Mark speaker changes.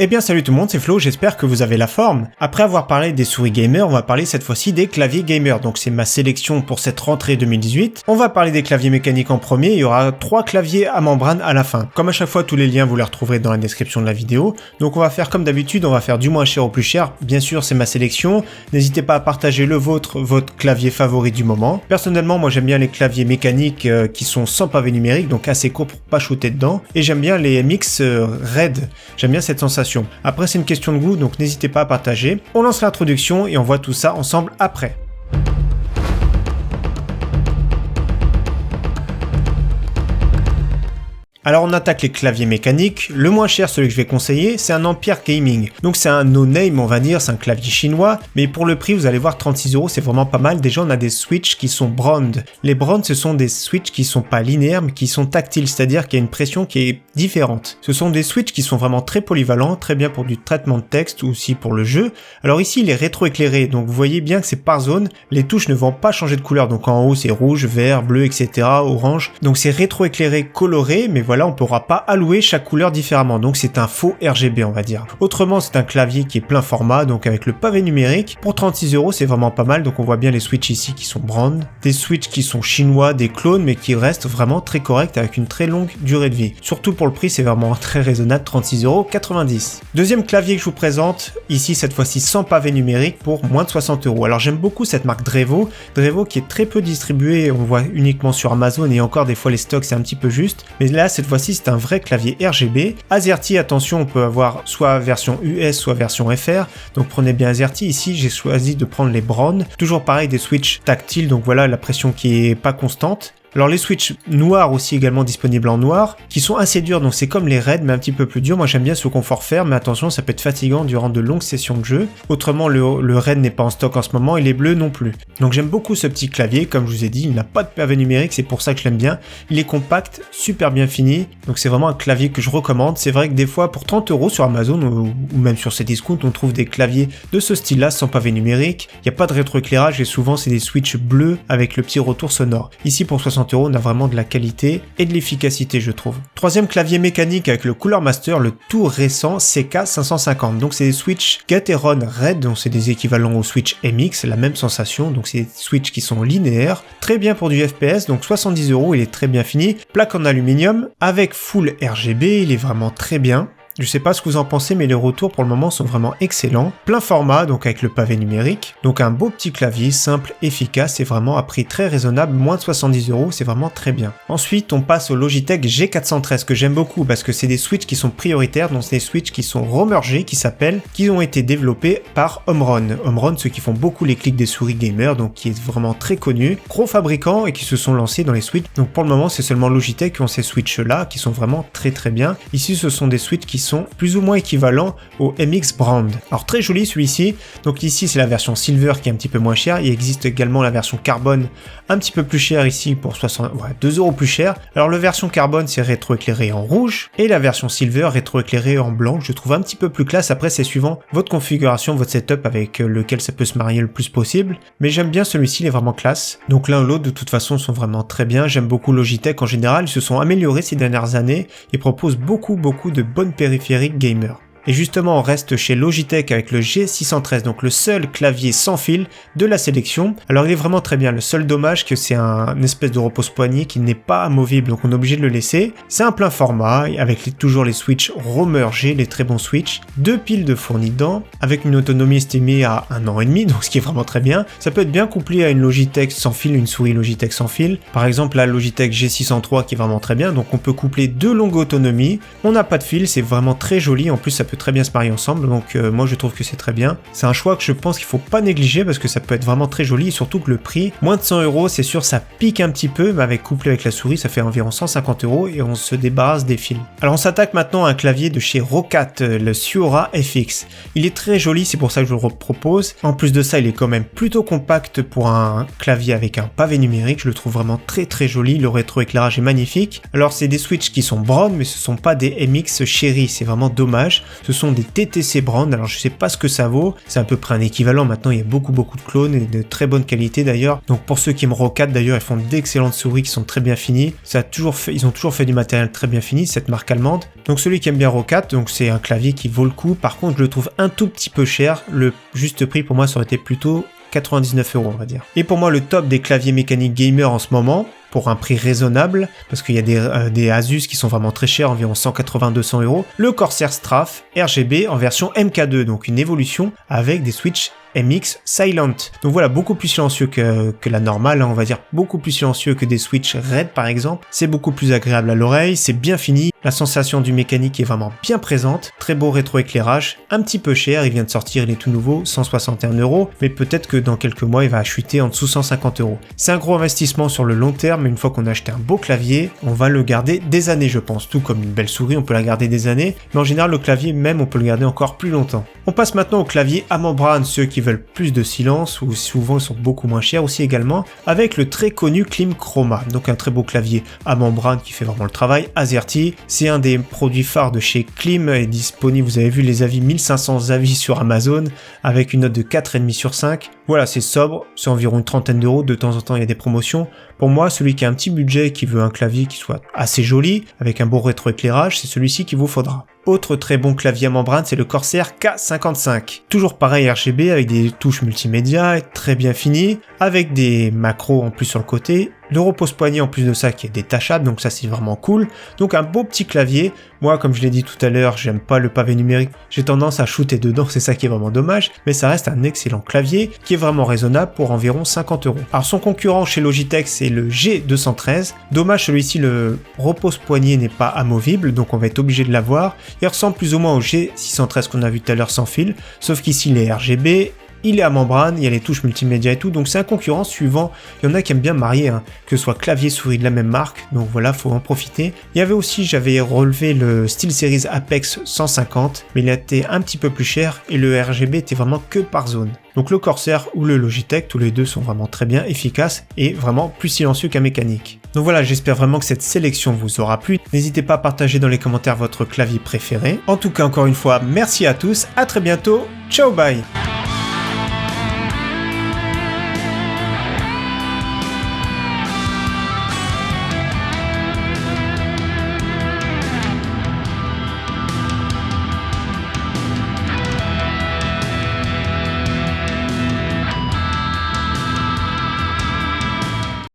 Speaker 1: Eh bien salut tout le monde, c'est Flo, j'espère que vous avez la forme. Après avoir parlé des souris gamer, on va parler cette fois-ci des claviers gamer, donc c'est ma sélection pour cette rentrée 2018. On va parler des claviers mécaniques en premier, il y aura 3 claviers à membrane à la fin. Comme à chaque fois, tous les liens vous les retrouverez dans la description de la vidéo. Donc on va faire comme d'habitude, on va faire du moins cher au plus cher, bien sûr c'est ma sélection. N'hésitez pas à partager votre clavier favori du moment. Personnellement, moi j'aime bien les claviers mécaniques qui sont sans pavé numérique, donc assez courts pour pas shooter dedans. Et j'aime bien les MX RAID, j'aime bien cette sensation. Après c'est une question de goût, donc n'hésitez pas à partager. On lance l'introduction et on voit tout ça ensemble après. Alors on attaque les claviers mécaniques. Le moins cher, celui que je vais conseiller, c'est un Empire Gaming. Donc c'est un no-name, on va dire, c'est un clavier chinois, mais pour le prix, vous allez voir 36€, c'est vraiment pas mal. Déjà on a des switches qui sont brand. Les brand, ce sont des switches qui sont pas linéaires, mais qui sont tactiles, c'est-à-dire qu'il y a une pression qui est différente. Ce sont des switches qui sont vraiment très polyvalents, très bien pour du traitement de texte ou aussi pour le jeu. Alors ici, il est rétroéclairé, donc vous voyez bien que c'est par zone. Les touches ne vont pas changer de couleur, donc en haut c'est rouge, vert, bleu, etc., orange. Donc c'est rétroéclairé coloré, mais voilà, on ne pourra pas allouer chaque couleur différemment, donc c'est un faux RGB on va dire. Autrement, c'est un clavier qui est plein format, donc avec le pavé numérique. Pour 36€, c'est vraiment pas mal, donc on voit bien les switches ici qui sont brand, des switches qui sont chinois, des clones, mais qui restent vraiment très corrects avec une très longue durée de vie. Surtout pour le prix, c'est vraiment très raisonnable, 36,90€. Deuxième clavier que je vous présente, ici cette fois-ci sans pavé numérique pour moins de 60€. Alors j'aime beaucoup cette marque Drevo qui est très peu distribuée, on voit uniquement sur Amazon et encore des fois les stocks c'est un petit peu juste, mais là cette fois-ci c'est un vrai clavier RGB. AZERTY, attention, on peut avoir soit version US soit version FR, donc prenez bien AZERTY. Ici j'ai choisi de prendre les Brown, toujours pareil des switches tactiles, donc voilà la pression qui est pas constante. Alors les switches noirs aussi également disponibles en noir, qui sont assez durs, donc c'est comme les RAID mais un petit peu plus dur. Moi j'aime bien ce confort ferme, mais attention ça peut être fatigant durant de longues sessions de jeu. Autrement le RAID n'est pas en stock en ce moment et les bleus non plus. Donc j'aime beaucoup ce petit clavier, comme je vous ai dit, il n'a pas de pavé numérique, c'est pour ça que je l'aime bien. Il est compact, super bien fini, donc c'est vraiment un clavier que je recommande. C'est vrai que des fois pour 30€ sur Amazon ou même sur Cdiscount, on trouve des claviers de ce style là sans pavé numérique. Il n'y a pas de rétroéclairage et souvent c'est des switches bleus avec le petit retour sonore. Ici pour 60€, on a vraiment de la qualité et de l'efficacité je trouve. Troisième clavier mécanique avec le Cooler Master, le tout récent CK550. Donc c'est des switches Gateron RAID, donc c'est des équivalents au switch MX, la même sensation, donc c'est des switches qui sont linéaires, très bien pour du FPS, donc 70€, il est très bien fini. Plaque en aluminium avec full RGB, il est vraiment très bien. Je sais pas ce que vous en pensez, mais les retours pour le moment sont vraiment excellents. Plein format, donc avec le pavé numérique. Donc un beau petit clavier, simple, efficace et vraiment à prix très raisonnable, moins de 70€, c'est vraiment très bien. Ensuite, on passe au Logitech G413, que j'aime beaucoup parce que c'est des switches qui sont prioritaires, donc c'est des switches qui sont remergés, qui ont été développés par Omron. Omron, ceux qui font beaucoup les clics des souris gamer, donc qui est vraiment très connu. Gros fabricant et qui se sont lancés dans les switches. Donc pour le moment, c'est seulement Logitech qui ont ces switches-là, qui sont vraiment très très bien. Ici, ce sont des switches qui sont plus ou moins équivalents au MX Brand. Alors très joli celui-ci, donc ici c'est la version Silver qui est un petit peu moins chère, il existe également la version Carbone un petit peu plus chère ici pour 2€ plus cher. Alors la version Carbone c'est rétroéclairé en rouge et la version Silver rétroéclairé en blanc, je trouve un petit peu plus classe. Après c'est suivant votre configuration, votre setup avec lequel ça peut se marier le plus possible, mais j'aime bien celui-ci, il est vraiment classe. Donc l'un ou l'autre de toute façon sont vraiment très bien, j'aime beaucoup Logitech en général, ils se sont améliorés ces dernières années, ils proposent beaucoup de bonnes périphériques gamer. Et justement, on reste chez Logitech avec le G613, donc le seul clavier sans fil de la sélection. Alors il est vraiment très bien, le seul dommage que c'est une espèce de repose-poignet qui n'est pas amovible, donc on est obligé de le laisser. C'est un plein format, avec toujours les switches remergés, les très bons switches, 2 piles de fournis dedans, avec une autonomie estimée à 1 an et demi, donc ce qui est vraiment très bien. Ça peut être bien couplé à une Logitech sans fil, une souris Logitech sans fil. Par exemple la Logitech G603 qui est vraiment très bien, donc on peut coupler 2 longues autonomies, on n'a pas de fil, c'est vraiment très joli, en plus ça peut très bien se marier ensemble, donc moi je trouve que c'est très bien. C'est un choix que je pense qu'il faut pas négliger parce que ça peut être vraiment très joli et surtout que le prix, moins de 100€, c'est sûr ça pique un petit peu, mais avec couplé avec la souris ça fait environ 150€ et on se débarrasse des fils. Alors on s'attaque maintenant à un clavier de chez Roccat, le Sura FX. Il est très joli, c'est pour ça que je le propose. En plus de ça, il est quand même plutôt compact pour un clavier avec un pavé numérique, je le trouve vraiment très joli, le rétroéclairage est magnifique. Alors c'est des switches qui sont brown, mais ce sont pas des MX Cherry, c'est vraiment dommage. Ce sont des TTC Brand, alors je sais pas ce que ça vaut, c'est à peu près un équivalent, maintenant il y a beaucoup de clones et de très bonne qualité d'ailleurs. Donc pour ceux qui aiment Roccat d'ailleurs, ils font d'excellentes souris qui sont très bien finies. Ils ont toujours fait du matériel très bien fini, cette marque allemande. Donc celui qui aime bien Roccat, donc c'est un clavier qui vaut le coup. Par contre, je le trouve un tout petit peu cher. Le juste prix pour moi, ça aurait été plutôt 99 € on va dire. Et pour moi, le top des claviers mécaniques gamer en ce moment, pour un prix raisonnable, parce qu'il y a des Asus qui sont vraiment très chers, environ 180-200 €, le Corsair Straff RGB en version MK2, donc une évolution avec des switches MX Silent. Donc voilà, beaucoup plus silencieux que la normale, hein, on va dire beaucoup plus silencieux que des switches Red par exemple. C'est beaucoup plus agréable à l'oreille, c'est bien fini, la sensation du mécanique est vraiment bien présente, très beau rétroéclairage, un petit peu cher, il vient de sortir, il est tout nouveau, 161 €, mais peut-être que dans quelques mois il va chuter en dessous 150 €. C'est un gros investissement sur le long terme, mais une fois qu'on a acheté un beau clavier, on va le garder des années je pense, tout comme une belle souris, on peut la garder des années, mais en général le clavier même on peut le garder encore plus longtemps. On passe maintenant au clavier à membrane, ceux qui veulent plus de silence ou souvent ils sont beaucoup moins chers aussi également, avec le très connu Klim Chroma, donc un très beau clavier à membrane qui fait vraiment le travail. AZERTY, c'est un des produits phares de chez Klim, est disponible, vous avez vu les avis, 1500 avis sur Amazon avec une note de 4,5 sur 5. Voilà, c'est sobre, c'est environ une trentaine d'euros, de temps en temps il y a des promotions. Pour moi, celui qui a un petit budget, qui veut un clavier qui soit assez joli, avec un beau rétroéclairage, c'est celui-ci qu'il vous faudra. Autre très bon clavier à membrane, c'est le Corsair K55. Toujours pareil RGB avec des touches multimédia, très bien fini, avec des macros en plus sur le côté, le repose-poignet en plus de ça qui est détachable, donc ça c'est vraiment cool. Donc un beau petit clavier. Moi, comme je l'ai dit tout à l'heure, j'aime pas le pavé numérique, j'ai tendance à shooter dedans, c'est ça qui est vraiment dommage, mais ça reste un excellent clavier qui est vraiment raisonnable pour environ 50 €. Alors son concurrent chez Logitech, c'est le G213. Dommage, celui-ci, le repose-poignet n'est pas amovible, donc on va être obligé de l'avoir. Il ressemble plus ou moins au G613 qu'on a vu tout à l'heure sans fil, sauf qu'ici il est RGB, il est à membrane, il y a les touches multimédia et tout, donc c'est un concurrent suivant. Il y en a qui aiment bien marier, hein, que ce soit clavier souris de la même marque, donc voilà, faut en profiter. Il y avait aussi, j'avais relevé le SteelSeries Apex 150, mais il était un petit peu plus cher et le RGB était vraiment que par zone. Donc le Corsair ou le Logitech, tous les deux sont vraiment très bien, efficaces et vraiment plus silencieux qu'un mécanique. Donc voilà, j'espère vraiment que cette sélection vous aura plu. N'hésitez pas à partager dans les commentaires votre clavier préféré. En tout cas, encore une fois, merci à tous, à très bientôt, ciao bye.